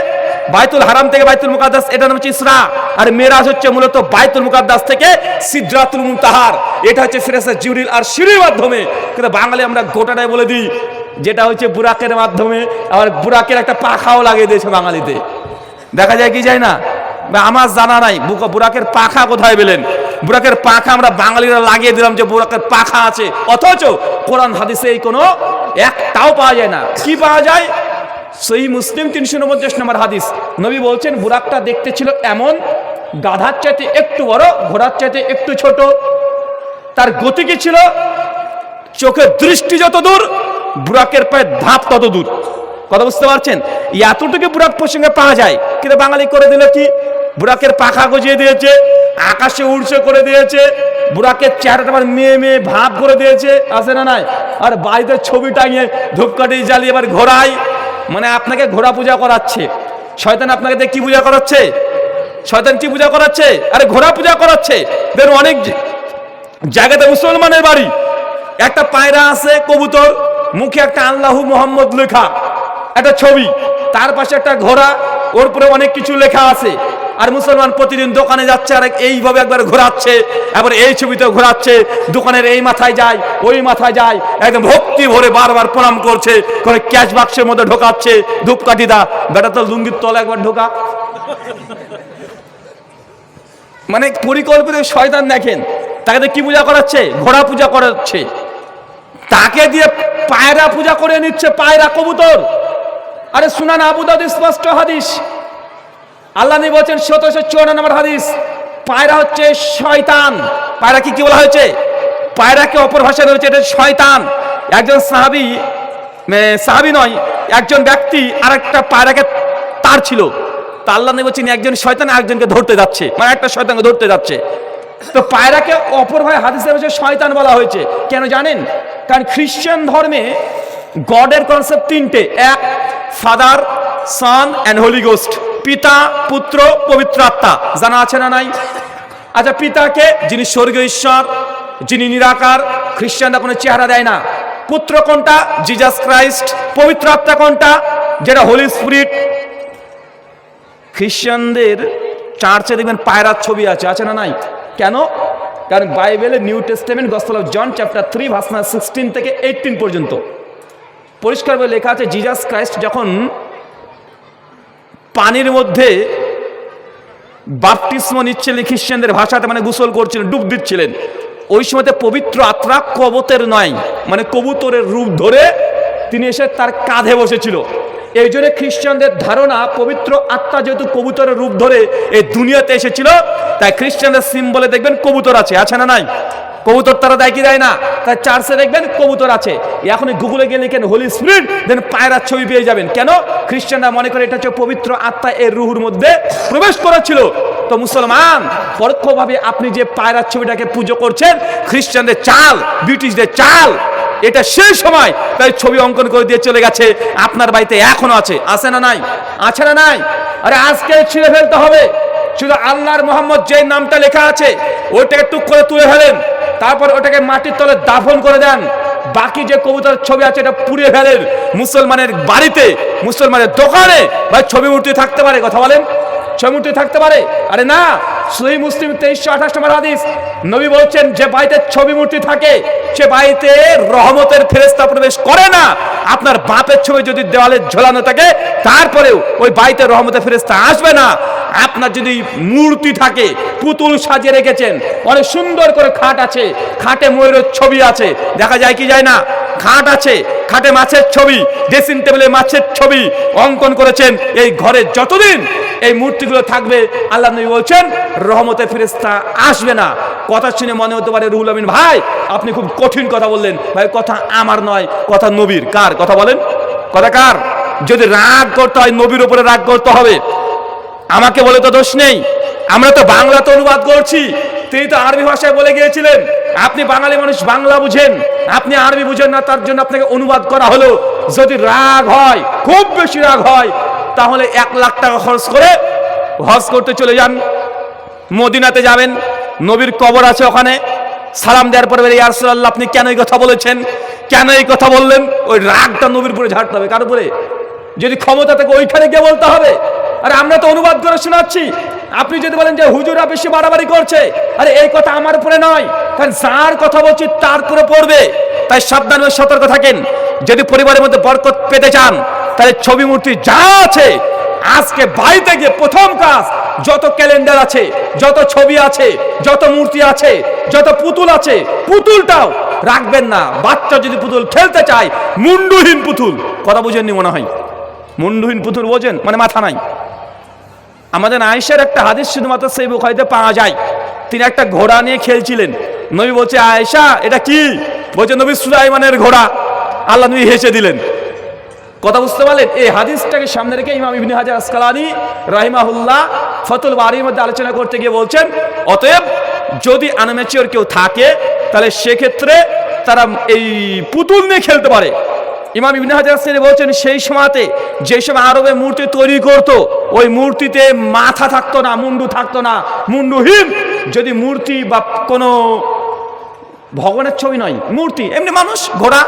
বাইতুল হারাম থেকে বাইতুল মুকাদ্দাস, এটা নাম হচ্ছে ইসরা। আর মেরাজ হচ্ছে মূলত বাইতুল মুকাদ্দাস থেকে সিদরাতুল মুনতাহার, এটা হচ্ছে ফেরেশতা জিবরিল আর সিঁড়ির মাধ্যমে। কিন্তু বাঙালি আমরা গোটাটাই বলে দিই যেটা হচ্ছে বুরাকের মাধ্যমে, আবার বুরাকের একটা পাখাও লাগিয়ে দিয়েছে বাঙালিতে। দেখা যায় কি যায় না? আমার জানা নাই বুরাকের পাখা কোথায় পেলেন। বুরাকের পাখা আমরা বাঙালিরা লাগিয়ে দিলাম যে বুরাকের পাখা আছে, অথচ কোরআন হাদিসে এই কোনো একটাও পাওয়া যায় না। কি পাওয়া যায়? সহিহ মুসলিম 349 নম্বর হাদিস, নবী বলছেন বুরাকটা দেখতে ছিল এমন, গাধার চাইতে একটু বড়, ঘোড়ার চাইতে একটু ছোট। তার গতি কি ছিল? চোখের দৃষ্টি যত দূর, বুরাকের পায়ে ধাপ তত দূর। কথা বুঝতে পারছেন? এতটুকু বুরাক প্রসঙ্গে পাওয়া যায়, কিন্তু বাঙালি করে দিল কি? বুরাকের পাখা গজিয়ে দিয়েছে, আকাশে উড়ছে করে দিয়েছে, বুরাকের চেহারাটা আবার মেয়ে মেয়ে ভাব করে দিয়েছে, আছে না নাই? আর বাড়িতে ছবি টাঙিয়ে ধূপকাঠি জ্বালিয়ে এবার ঘোরায়, মানে আপনাকে ঘোড়া পূজা করাচ্ছে। শয়তান আপনাকে দিয়ে কি পূজা করাচ্ছে? শয়তান কি পূজা করাচ্ছে? আরে ঘোড়া পূজা করাচ্ছে। দেখুন অনেক জায়গাতে মুসলমানের বাড়ি, একটা পায়রা আছে কবুতর, মুখে একটা আল্লাহু মোহাম্মদ লেখা একটা ছবি, তার পাশে একটা ঘোড়া, ওর উপরে অনেক কিছু লেখা আছে। আর মুসলমান প্রতিদিন দোকানে যাচ্ছে আর এইভাবে একবার ঘোরাচ্ছে, এবার এই ছবিতে ঘোরাচ্ছে, দোকানের এই মাথায় যায় ওই মাথায় যায়, একদম ভক্তি ভরে বারবার প্রণাম করছে, করে ক্যাশ বাক্সের মধ্যে ঢোকাচ্ছে ধূপকাঠি দা। বেটা তো লুঙ্গির তলে একবার ঢোকা, মানে পরিকল্পিত শয়তান। দেখেন তাকে কি পূজা করাচ্ছে? ঘোড়া পূজা করাচ্ছে। তাকে দিয়ে পায়রা পূজা করে নিচ্ছে, পায়রা কবুতর। আরে সুনান আবু দাউদ স্পষ্ট হাদিস, আল্লাহ নবী বলেছেন 1754 নম্বর হাদিস, পায়রা হচ্ছে শয়তান। পায়রা কি বলা হয়েছে? পায়রাকে অপর ভাষায় হয়েছে এটা শয়তান। একজন সাহাবী নয়, একজন ব্যক্তি আর একটা পায়রাকে তার ছিল, তা আল্লাহ নবী বলেছেন একজন শয়তান একজনকে ধরতে যাচ্ছে, মানে একটা শয়তানকে ধরতে যাচ্ছে। তো পায়রাকে অপর ভাই হাদিসে হচ্ছে শয়তান বলা হয়েছে। কেন জানেন? কারণ খ্রিস্টান ধর্মে গডের কনসেপ্ট তিনটে, এক father, son and holy ghost, পিতা, পুত্র, পবিত্র আত্মা। জানা আছে না নাই? আচ্ছা, পিতাকে যিনি স্বর্গীয় ঈশ্বর, যিনি নিরাকার, খ্রিস্টানরা কোনো চেহারা দেয় না। পুত্র কোনটা? Jesus Christ. পবিত্র আত্মা কোনটা? যেটা হোলি স্পিরিট। খ্রিস্টানদের চার্চে দেখবেন পায়রার ছবি আছে, আছে না নাই? কেন? কারণ বাইবেলের New Testament gospel of John chapter 3 verse 16 থেকে 18 পর্যন্ত পরিষ্কারভাবে লেখা আছে, জিজাস ক্রাইস্ট যখন পানির মধ্যে বাপটিস্ম নিচ্ছিলেন খ্রিস্টানদের ভাষাতে, মানে গোসল করছিলেন, ডুব দিচ্ছিলেন, ওই সময়তে পবিত্র আত্মা কবুতরের নয়, মানে কবুতরের রূপ ধরে তিনি এসে তার কাঁধে বসেছিল। এই জন্য খ্রিস্টানদের ধারণা পবিত্র আত্মা যেহেতু কবুতরের রূপ ধরে এই দুনিয়াতে এসেছিল, তাই খ্রিস্টানদের সিম্বলে দেখবেন কবুতর আছে, আছে না নাই? কবুতর তারা দেয় কি দেয় না? তাই চার্চে দেখবেন কবুতর আছে। এখন গুগলে গিয়ে লিখেন হোলি স্পিরিট, দেন পায়রার ছবি পেয়ে যাবেন। কেন? খ্রিস্টানরা মনে করে এটা হচ্ছে পবিত্র আত্মা এর রুহুর মধ্যে প্রবেশ করেছিল। তো মুসলমান, পরোক্ষভাবে আপনি যে পায়রার ছবিটাকে পুজো করছেন, খ্রিস্টানদের চাল, ব্রিটিশদের চাল, এটা সেই সময় তাই ছবি অঙ্কন করে দিয়ে চলে গেছে, আপনার বাড়িতে এখনো আছে, আছে না নাই? আছে না নাই? আরে আজকে ছিঁড়ে ফেলতে হবে। শুধু আল্লাহর মোহাম্মদ যে নামটা লেখা আছে ওইটাকে টুক করে তুলে ফেলেন, তারপর ওটাকে মাটির তলে দাফন করে দেন। বাকি যে কবুতরের ছবি আছে এটা পুড়িয়ে ফেলেন। মুসলমানের বাড়িতে, মুসলমানের দোকানে ভাই ছবি মূর্তি থাকতে পারে? কথা বলেন, ছবি মূর্তি থাকতে পারে? আরে না। সহিহ মুসলিম 2328 নম্বর হাদিস, নবী বলছেন যে বাড়িতে ছবি মূর্তি থাকে সে বাড়িতে রহমতের ফেরেশতা প্রবেশ করে না। আপনার বাপের ছবি যদি দেওয়ালে ঝোলানো থাকে তারপরেও ওই বাড়িতে রহমতের ফেরেশতা আসবে না। আপনার যদি মূর্তি থাকে, পুতুল সাজিয়ে রেখেছেন, অনেক সুন্দর করে খাট আছে, খাটে ময়ূরের ছবি আছে, দেখা যায় কি যায় না? খাট আছে, খাটে মাছের ছবি, ড্রেসিং টেবিলে মাছের ছবি অঙ্কন করেছেন, এই ঘরে যতদিন এই মূর্তিগুলো থাকবে আল্লাহ নবী বলছেন রহমতের ফেরেশতা আসবে না। কথা শুনে মনে হতে পারে রুহুল আমিন ভাই আপনি খুব কঠিন কথা বললেন। ভাই কথা আমার নয়, কথা নবীর। কার কথা বলেন? কথা কার? যদি রাগ করতে হয় নবীর উপরে রাগ করতে হবে, আমাকে বলে তো দোষ নেই। আমরা তো বাংলাতে অনুবাদ করছি, তিনি তো আরবি ভাষায় বলে গিয়েছিলেন। আপনি বাঙালি মানুষ, বাংলা বুঝেন, আপনি আরবি বুঝেন না, তার জন্য আপনাকে অনুবাদ করা হলো। যদি রাগ হয়, খুব বেশি রাগ হয়, তাহলে 1 লাখ টাকা খরচ করে হজ করতে চলে যান, মদিনাতে যাবেন, নবীর কবর আছে ওখানে, সালাম দেওয়ার পরে ইয়া রাসূলুল্লাহ আপনি কেন এই কথা বলেছেন, কেন এই কথা বললেন? ওই রাগটা নবীর উপরে ঝাড়তে হবে। কার উপরে? যদি ক্ষমতা থাকে ওইখানে গিয়ে বলতে হবে। আরে আমরা তো অনুবাদ করে শোনাচ্ছি। আপনি যদি বলেন যে হুজুরা বেশি বাড়াবাড়ি করছে, আরে এই কথা আমার উপরে নয়, কারণ যার কথা বলছি তার করে পড়বে। তাই সাবধান ও সতর্ক থাকেন। যদি পরিবারের মধ্যে বরকত পেতে চান, তাহলে ছবি মূর্তি যা আছে আজকে বাড়িতে গিয়ে প্রথম কাজ, যত ক্যালেন্ডার আছে, যত ছবি আছে, যত মূর্তি আছে, যত পুতুল আছে, পুতুলটাও রাখবেন না। বাচ্চা যদি পুতুল খেলতে চায়, মুন্ডুহীন পুতুল, কথা বুঝেননি মনে হয়, মুন্ডুহীন পুতুল বোঝেন মানে মাথা নাই। আমাদের আয়েশার একটা হাদিস শুধুমাত্র সেই বুখারীতে পাওয়া যায়। তিনি একটা ঘোড়া নিয়ে খেলছিলেন। নবী বলছে, আয়েশা এটা কি? বলছে, নবী সুলাইমানের ঘোড়া। আল্লাহ নবী হেসে দিলেন। কথা বুঝতে পারলেন? এই হাদিসটাকে সামনে রেখে ইমাম ইবনে হাজার আসকালানী রাহিমাহুল্লাহ ফাতুল বারীর মধ্যে আলোচনা করতে গিয়ে বলছেন, অতএব যদি আনম্যাচিওর কেউ থাকে, তাহলে সেক্ষেত্রে তারা এই পুতুল নিয়ে খেলতে পারে। ইমাম ইবনে হাজার আসকালানী বলছেন, সেই সময়তে যে সময় আরবে মূর্তি তৈরি করত, ওই মূর্তিতে মাথা থাকতো না, মুন্ডু থাকতো না, মুন্ডুহীন। যদি মূর্তি বা কোনো ভগবানের ছবি নয়, মূর্তি এমনি মানুষ, ঘোড়া,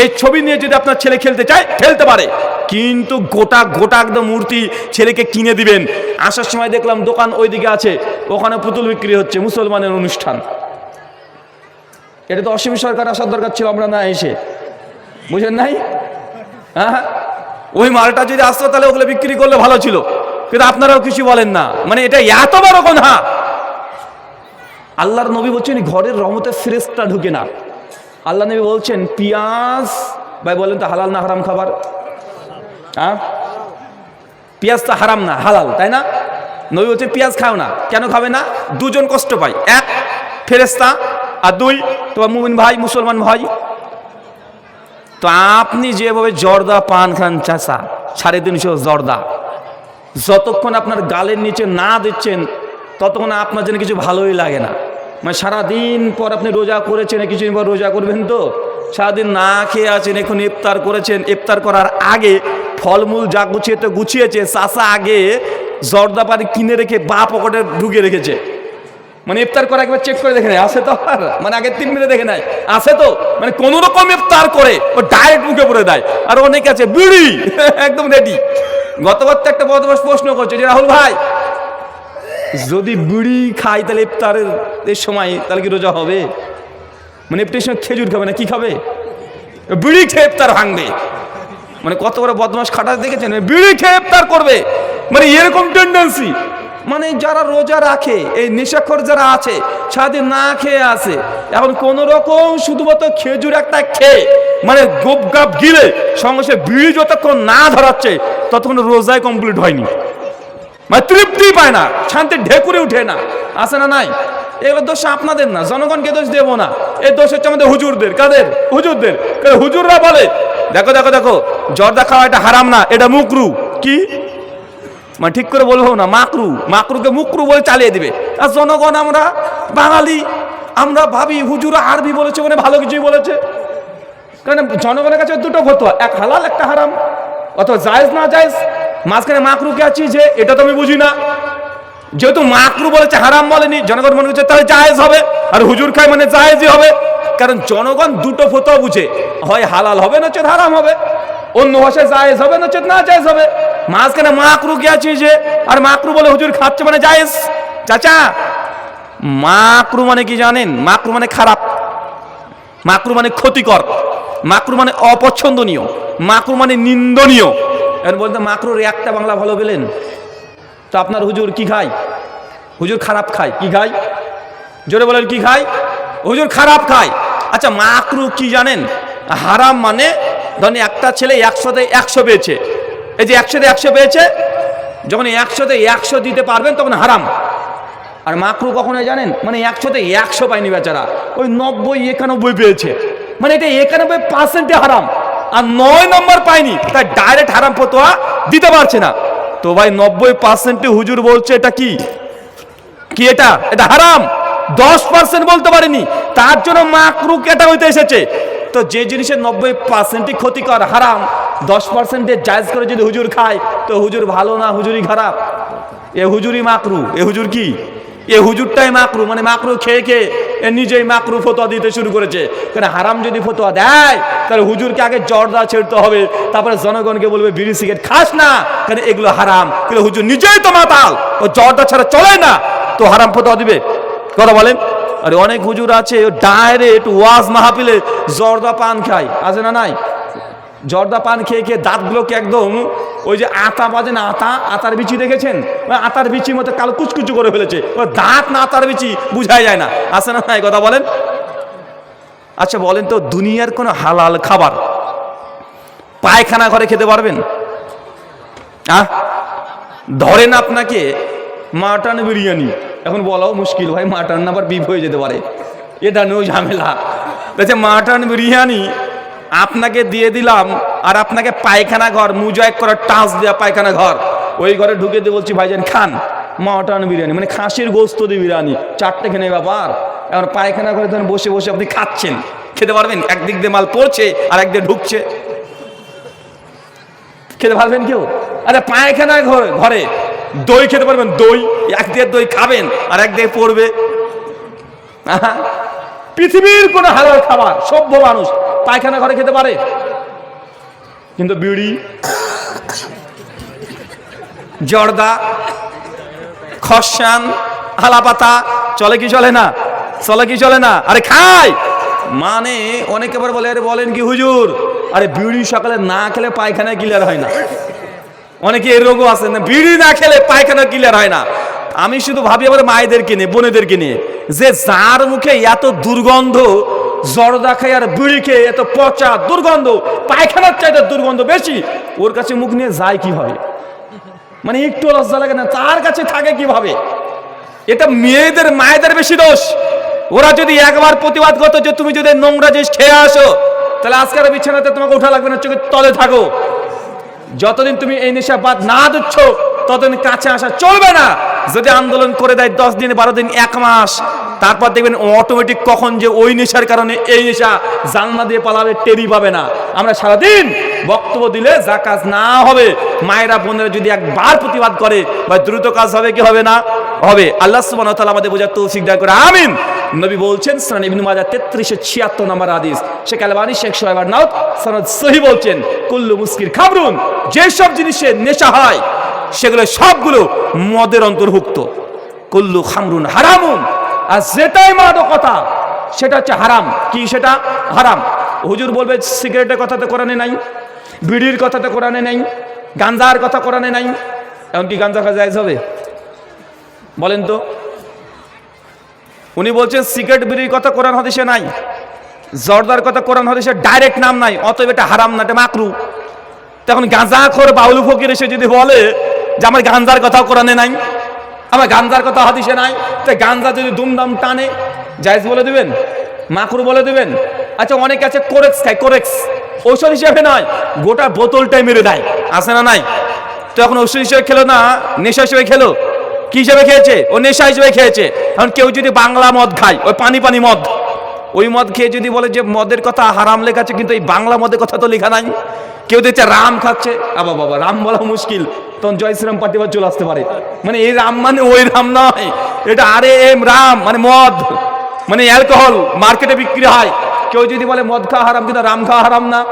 এই ছবি নিয়ে যদি আপনার ছেলে খেলতে চায় খেলতে পারে। কিন্তু গোটা গোটা একদম মূর্তি ছেলেকে কিনে দিবেন। আসার সময় দেখলাম দোকান ওইদিকে আছে, ওখানে পুতুল বিক্রি হচ্ছে, মুসলমানের অনুষ্ঠান। এটা তো অসীম সরকার আসার দরকার ছিল, আমরা না এসে, বুঝেন নাই? হ্যাঁ, ওই মালটা যদি আসতো তাহলে ওগুলো বিক্রি করলে ভালো ছিল, কিন্তু আপনারাও কিছু বলেন না। মানে এটা এত বড় গুনাহ। আল্লাহর নবী বলছেন ঘরের রহমতে ফেরেশতা ঢুকে না। আল্লাহ নবী বলছেন, পেঁয়াজ, ভাই বলেন তো হালাল না হারাম খাবার? হ্যাঁ, পেঁয়াজ তো হারাম না, হালাল, তাই না? নবী বলছেন পেঁয়াজ খাও না। কেন খাবে না? দুজন কষ্ট পায়, এক ফেরেশতা, আর দুই তোমার মুমিন ভাই, মুসলমান ভাই। তো আপনি যেভাবে জর্দা পান খান চাচা, 350 জর্দা, যতক্ষণ আপনার গালের নিচে না দিচ্ছেন ততক্ষণ আপনার জন্য কিছু ভালোই লাগে না। মানে সারাদিন পর আপনি রোজা করেছেন, কিছুদিন পর রোজা করবেন, তো সারাদিন না খেয়ে আছেন, এখন ইফতার করেছেন, ইফতার করার আগে ফলমূল যা গুছিয়েছে চাচা আগে জর্দা পানি কিনে রেখে বা পকেটে ঢুকিয়ে রেখেছে। মানে ইফতার করা একবার চেক করে দেখে নেয় আছে তো, আর মানে আগের 3 মিনিটে দেখে নেয় আছে তো, মানে কোন রকম ইফতার করে ও ডাইরেক্ট মুখে পড়ে দেয়। আর অনেকে আছে বিড়ি একদম রেডি। গতবার তো একটা বদমাস প্রশ্ন করছে যে, রাহুল ভাই যদি বিড়ি খাই তাহলে ইফতারের এই সময় তাহলে কি রোজা হবে? মানে ইফতারের সময় খেজুর খাবে না, কি খাবে? বিড়ি খেয়ে ইফতার ভাঙবে। মানে কত বড় বদমাস খাটাস দেখেছেন? বিড়ি খেয়ে ইফতার করবে, মানে এরকম টেন্ডেন্সি। মানে যারা রোজা রাখে, এই নেশাখোর যারা আছে, সারাদিন না খেয়ে আছে, এখন কোন রকম শুধুমাত্র খেজুর একটা খেয়ে মানে গোপ গাপ গিলে সঙ্গে বিড়ি যতক্ষণ না ধরাচ্ছে ততক্ষণ রোজায় কমপ্লিট হয়নি। মানে তৃপ্তি পায় না, শান্তির ঢেকুরে উঠে না, আছে না নাই? এগুলো দোষ আপনাদের না, জনগণকে দোষ দেবো না। এই দোষ হচ্ছে আমাদের হুজুরদের। কাদের? হুজুরদের। হুজুররা বলে দেখো দেখো দেখো, জর্দা খাওয়া এটা হারাম না, এটা মুকরু। কি মানে ঠিক করে বলবো না, মাকরু। মাকরুকে মুকরু বলে চালিয়ে দিবে। আর জনগণ, আমরা বাঙালি, আমরা ভাবি হুজুরা আরবি বলেছে মানে ভালো কিছুই বলেছে। কারণ জনগণের কাছে দুটো ফতোয়া, এক হালাল একটা হারাম, অথবা জায়েজ না জায়েজ। মাঝখানে মাকরুকে আছি যে এটা তো আমি বুঝি না। যেহেতু মাকরু বলেছে, হারাম বলেনি, জনগণ মনে করছে তাহলে জায়েজ হবে, আর হুজুর খায় মানে জায়েজই হবে। কারণ জনগণ দুটো ফতোয়া বুঝে, হয় হালাল হবে নচেত হারাম হবে, অন্য ভাষায় জায়েজ হবে নচেত না জায়েজ হবে। মাঝখানে মাকরু কে আছি যে, আর মাকরু বলে হুজুর খাচ্ছে মানে জায়েজ। চাচা, মাকরু মানে কি জানেন? মাকরু মানে খারাপ, মাকরু মানে ক্ষতিকর, মাকরু মানে অপছন্দনীয়, মাকরু মানে নিন্দনীয়। এখন বলতে মাকরুর একটা বাংলা ভালো পেলেন তো? আপনার হুজুর কি খায়? হুজুর খারাপ খায়। কি খায়? জোরে বলেন, কি খায়? হুজুর খারাপ খায়। আচ্ছা, মাকরু কি জানেন? হারাম মানে ধরেন একটা ছেলে 100তে 100 পেয়েছে, এই যে 100তে 100 পেয়েছে, যখন 100তে 100 দিতে পারবেন তখন হারাম। আর মাকরু কখন হয় জানেন? মানে 100তে 100 পায়নি বেচারা, ওই 90 91 পেয়েছে, মানে এটা 91% হারাম, আর 9 নম্বর পায়নি, তাই ডাইরেক্ট হারাম ফতোয়া দিতে পারছে না। তো ভাই 90% হুজুর বলছে এটা কি কি এটা এটা হারাম, 10% বলতে পারেনি, তার জন্য মাকরু ক্যাটাগরিতে এসেছে। তো যে জিনিসের 90% ক্ষতিকর হারাম, 10% জায়েজ করে যদি হুজুর খায়, তো হুজুর ভালো না, হুজুরই খারাপ। এ হুজুরই মাকরু, এ হুজুর কি? এ হুজুরটাই মাকরু। মানে মাকরু খেয়ে খেয়ে এ নিজেই মাকরু ফতোয়া দিতে শুরু করেছে। কারণ হারাম যদি ফতোয়া দেয় তাহলে হুজুরকে আগে জর্দা ছেড়তে হবে, তারপরে জনগণকে বলবে বিড়ি সিগারেট খাস না, কারণ এগুলো হারাম। কিন্তু হুজুর নিজেই তো মাতাল, ও জর্দা ছাড়া চলে না, তো হারাম ফতোয়া দিবে? কথা বলেন। আর অনেক হুজুর আছে ডাইরেক্ট ওয়াজ মাহফিলে জর্দা পান খায়, আছে না নাই? জর্দা পান খেয়ে খেয়ে দাঁতগুলোকে একদম ওই যে আতা বাজে না, আতার বিচি দেখেছেন? ওই আতার বিচির মতো কালো কুচকুচু করে ফেলেছে, ওই দাঁত না আতার বিচি বুঝাই যায় না, আছে না নাই? কথা বলেন। আচ্ছা বলেন তো, দুনিয়ার কোনো হালাল খাবার পায়খানা ঘরে খেতে পারবেন? ধরেন আপনাকে মাটন বিরিয়ানি, এখন বলাও মুশকিল ভাই, মাটন না আবার বিফ হয়ে যেতে পারে, এটা নিয়েও ঝামেলা। মাটন বিরিয়ানি আপনাকে দিয়ে দিলাম, আর আপনাকে পায়খানা ঘর মুজাইক করা টাচ দেওয়া পায়খানা ঘর, ওই ঘরে ঢুকে দিয়ে বলছি ভাইজান খান মাটন বিরিয়ানি, মানে খাসির গোস্ত দিয়ে বিরিয়ানি, 4টে খেনে ব্যাপার। এখন পায়খানা ঘরে ধরেন বসে বসে আপনি খাচ্ছেন, খেতে পারবেন? একদিক দিয়ে মাল পড়ছে আর একদিকে ঢুকছে, খেতে পারবেন কেউ? আরে পায়খানা ঘরে দই খেতে পারবেন? দই একদিকে দই খাবেন আর একদিকে পড়বে। পৃথিবীর কোন হালাল খাবার সভ্য মানুষ পায়খানা ঘরে খেতে পারে? কিন্তু বিড়ি, জর্দা, খসান, আলাপাতা চলে কি চলে না? চলে কি চলে না? আরে খায়। মানে অনেকে আবার বলে, আরে বলেন কি হুজুর, আরে বিড়ি সকালে না খেলে পায়খানা ক্লিয়ার হয় না। অনেকে এই রোগও আছে না, বিড়ি না খেলে পায়খানা ক্লিয়ার হয় না। আমি শুধু ভাবি আবার মায়েদেরকে নিয়ে, বোনেদেরকে নিয়ে, যে যার মুখে এত দুর্গন্ধ, জর্দা খাই আর বিড়ি খেয়ে এত পচা দুর্গন্ধ, পায়খানার চাইতে দুর্গন্ধ বেশি, ওর কাছে মুখ নিয়ে যায় কিভাবে? মানে একটু লজ্জা লাগে না? তার কাছে থাকে কিভাবে? এটা মেয়েদের মায়েদের বেশি দোষ। ওরা যদি একবার প্রতিবাদ করতো যে তুমি যদি নোংরা জিনিস খেয়ে আসো, তাহলে আজকের বিছানাতে তোমাকে উঠা লাগবে না, চোখের তলে থাকো। যতদিন তুমি এই নেশা বাদ না দিচ্ছ ততদিন কাছে আসা চলবে না। যদি আন্দোলন করে দেয় 10 দিন, 12 দিন, 1 মাস, তারপর দেখবেন অটোমেটিক কখন যে ওই নেশার কারণে এই নেশা জানলা দিয়ে পালাবে, টেরি পাবে না। আমরা সারাদিন বক্তব্য দিলে যা কাজ না হবে, মায়েরা বোনেরা যদি একবার প্রতিবাদ করে বা দ্রুত কাজ হবে কি হবে না? হবে। আল্লাহ সুবহানাহু ওয়া তাআলা আমাদের বোঝার তৌফিক দান করে, আমিন। নবী বলছেন, সুনান ইবনে মাজাহ 3376 নম্বর হাদিস, শেখ আলবানী শেখ সোহেব আরনাউত সনদ সহিহ বলছেন, কুল্লু মুস্কির খামরুন, যেসব জিনিসে নেশা হয় সেগুলো সবগুলো মদের অন্তর্ভুক্ত। কুল্লু খামরুন হারামুন, আর যেটাই মাদকতা সেটা হচ্ছে হারাম। কি সেটা? হারাম। হুজুর বলবে সিগারেটের কথা তো কোরআনে নাই, বিড়ির কথা তো কোরআনে নাই, গাঁজার কথা কোরআনে নাই, এমনকি গাঁজা খাওয়া জায়েজ হবে? বলেন তো। উনি বলছেন সিগারেট বিড়ির কথা কোরআন হাদিসে নাই, জর্দার কথা কোরআন হাদিসে ডাইরেক্ট নাম নাই, অতএব এটা হারাম না, এটা মাকরু। তখন গাঁজাখোর বাউল ফকির এসে যদি বলে যে আমার গাঁজার কথাও কোরআনে নাই, আমার গাঁজার কথা হাদিসে নাই, তো গাঁজা যদি দুমদাম টানে জায়েজ বলে দিবেন? মাকরু বলে দিবেন? আচ্ছা অনেক আছে কোরেক্স খায়, কোরেক্স ঔষধ হিসেবে নয়, গোটা বোতলটাই মেরে দেয়, আছে না নাই? তো এখন ঔষধ হিসেবে খেলো না, নেশা হিসেবে খেলো? কি হিসেবে খেয়েছে? ও নেশা হিসেবে খেয়েছে। এখন কেউ যদি বাংলা মদ খায়, ওই পানি পানি মদ, ওই মদ খেয়ে যদি বলে যে মদের কথা হারাম লেখা আছে, কিন্তু এই বাংলা মদের কথা তো লেখা নাই। কেউ দেখছে রাম খাচ্ছে, আবা বাবা রাম বলা মুশকিল, তখন জয় শ্রীরাম পার্টিবার চলে আসতে পারে। মানে এই রাম মানে ওই রাম নয়, এটা আরে এম রাম, মানে মদ, মানে অ্যালকোহল মার্কেটে বিক্রি হয়। কেউ যদি বলে মদ খাওয়া হারাম, কিন্তু রাম খাওয়া হারাম না,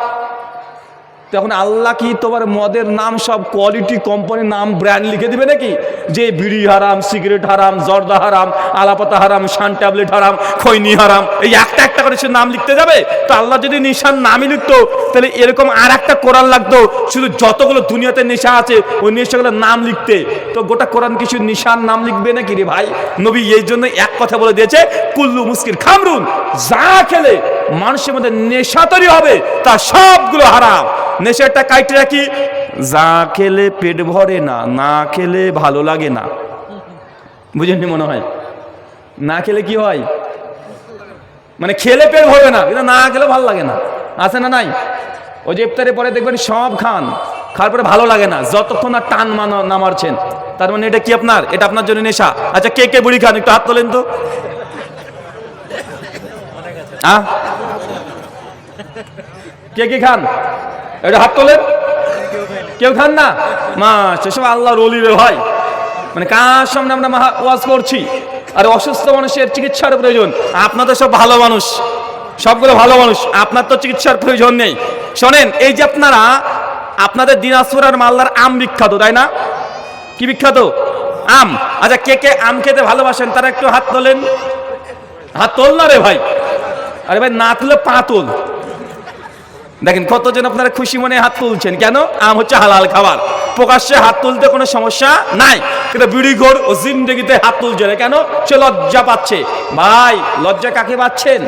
তখন আল্লাহ কি তোমার মদের নাম সব কোয়ালিটি কোম্পানির নাম ব্র্যান্ড লিখে দিবে নাকি? যে বিড়ি হারাম, সিগারেট হারাম, জর্দা হারাম, আলাপাতা হারাম, শান ট্যাবলেট হারাম, খৈনি হারাম, এই একটা একটা করে সে নাম লিখতে যাবে? তো আল্লাহ যদি নিশান নামই লিখতো, তাহলে এরকম আর একটা কোরআন লাগতো শুধু যতগুলো দুনিয়াতে নেশা আছে ওই নেশাগুলোর নাম লিখতে। তো গোটা কোরআন কিছু নিশান নাম লিখবে নাকি রে ভাই? নবী এই জন্য এক কথা বলে দিয়েছে, কুল্লু মুস্কির খামরুন, যা খেলে মানুষের মধ্যে নেশা তৈরি হবে তা সবগুলো হারাম। নেশাটা কাইটে রাখি, যা খেলে পেট ভরে না, না খেলে ভালো লাগে না, বুঝেননি মনে হয়? না খেলে কি হয়? মানে খেলে পেট ভরবে না, কিন্তু না খেলে ভালো লাগে না, আছে না নাই? ওই যে ইফতারের পরে দেখবেন সব খান, খাওয়ার পরে ভালো লাগে না, যতক্ষণ না টান না মারছেন, তার মানে এটা কি আপনার? এটা আপনার জন্য নেশা। আচ্ছা কে কে বুড়ি খান একটু হাত তোলেন তো। কে কে খান? এটা হাত তোলেন। কেউ খান না? মা সেসব আল্লাহর ওলি রে ভাই। মানে কার সামনে আমরা ওয়াজ করছি, আর অসুস্থ মানুষের চিকিৎসার প্রয়োজন। আপনার তো সব ভালো মানুষ, সবগুলো ভালো মানুষ, আপনার তো চিকিৎসার প্রয়োজন নেই। শোনেন, এই যে আপনাদের দিনাজপুর আর মালদার আম বিখ্যাত, তাই না? কি বিখ্যাত? আম। আচ্ছা, কে কে আম খেতে ভালোবাসেন তারা একটু হাত তোলেন। হাত তোল না রে ভাই, আরে ভাই না তুলে পা তোল। দেখেন কতজন আপনারা খুশি মনে হাত তুলছেন। কেন? আম হচ্ছে হালাল খাবার, প্রকাশ্যে হাত তুলতে কোনো সমস্যা নাই। কিন্তু বিড়িঘর ও জিন্দেগিতে হাত তুলছে না কেন? সে লজ্জা পাচ্ছে। ভাই, লজ্জা কাকে পাচ্ছেন?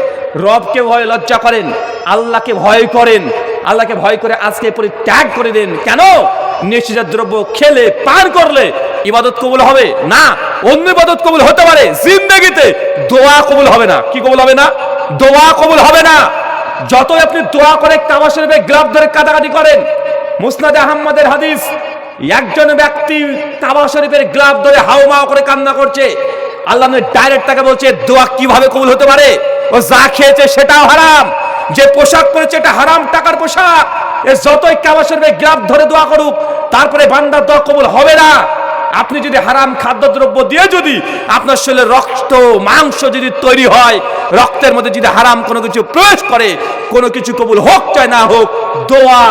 রবকে ভয় লজ্জা করেন, আল্লাহকে ভয় করেন। আল্লাহকে ভয় করে আজকে পরিত্যাগ করে দেন। কেন? নেশাজাত দ্রব্য খেলে পান করলে ইবাদত কবুল হবে না, অন্য ইবাদত কবুল হতে পারে, জিন্দেগিতে দোয়া কবুল হবে না। কি কবুল হবে না? দোয়া কবুল হবে না। যতই আপনি দোয়া করে কাবা শরীফে গ্লাভ ধরে কাটাকাটি করেন, মুসনাদে আহমদের হাদিস, একজন ব্যক্তি কাবা শরীফের গ্লাভ ধরে হাউমাউ করে কান্না করছে। আল্লাহ ডাইরেক্ট তাকে বলছে দোয়া কিভাবে কবুল হতে পারে? ও যা খেয়েছে সেটাও হারাম, যে পোশাক পরেছে এটা হারাম টাকার পোশাক। এ যতই কাবা শরীফে গ্লাভ ধরে দোয়া করুক, তারপরে বান্দার দোয়া কবুল হবে না। আপনি যদি হারাম খাদ্যদ্রব্য দিয়ে যদি আপনার শরীরে রক্ত মাংস যদি তৈরি হয়, রক্তের মধ্যে যদি হারাম কোনো কিছু প্রবেশ করে, কোনো কিছু কবুল হোক চাই না হোক, দোয়া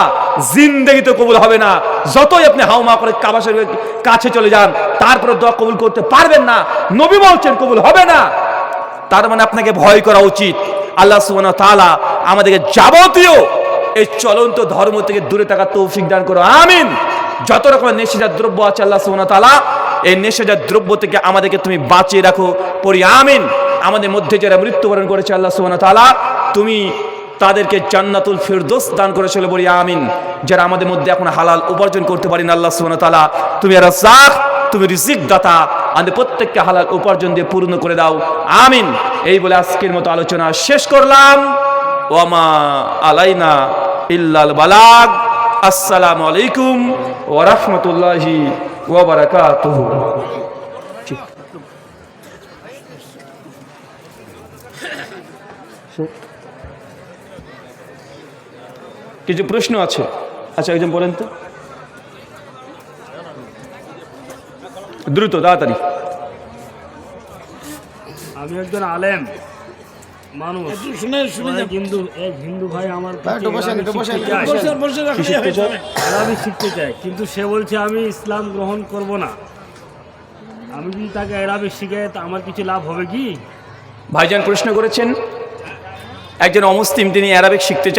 জিন্দেগিতে কবুল হবে না। যতই আপনি হাউমা করে কাবা শরীফের কাছে চলে যান, তারপরে দোয়া কবুল করতে পারবেন না। নবী বলছেন কবুল হবে না। তার মানে আপনাকে ভয় করা উচিত। আল্লাহ সুবহানাহু ওয়া তাআলা আমাদেরকে যাবতীয় এই চলন্ত ধর্ম থেকে দূরে থাকার তৌফিক দান করো, আমিন। যত রকমের নেশাজাত দ্রব্য আছে আল্লাহ সুবহানাহু ওয়া তাআলা এই নেশাজাত দ্রব্য থেকে আমাদেরকে তুমি বাঁচিয়ে রাখো, পড়ি আমিন। আমাদের মধ্যে যারা মৃত্যুবরণ করেছে আল্লাহ সুবহানাহু ওয়া তাআলা তুমি তাদেরকে জান্নাতুল ফিরদৌস দান করেছিল, বলি আমিন। যারা আমাদের মধ্যে এখন হালাল উপার্জন করতে পারেন আল্লাহ সুবহানাহু ওয়া তাআলা তুমি রাজ্জাক, তুমি রিজিক দাতা, আমাদের প্রত্যেককে হালাল উপার্জন দিয়ে পূর্ণ করে দাও, আমিন। এই বলে আজকের মতো আলোচনা শেষ করলাম। ওয়ামা আলাইনা ইল্লাল বালাগ। আসসালামু আলাইকুম ওয়া রাহমাতুল্লাহি ওয়া বারাকাতুহু। কিছু প্রশ্ন আছে? আচ্ছা, একজন বলেন তো, দ্রুত তাড়াতাড়ি। আমি একজন আলেম মানুষ, কিন্তু এক হিন্দু ভাই আমার আরবি শিখতে চায়, কিন্তু সে বলছে আমি ইসলাম গ্রহণ করব না। আমি যদি তাকে আরবি শিখাই তা আমার কিছু লাভ হবে কি? ভাইজান প্রশ্ন করেছেন, একজন অমুসলিম তিনি আরবিক শিখতে চান।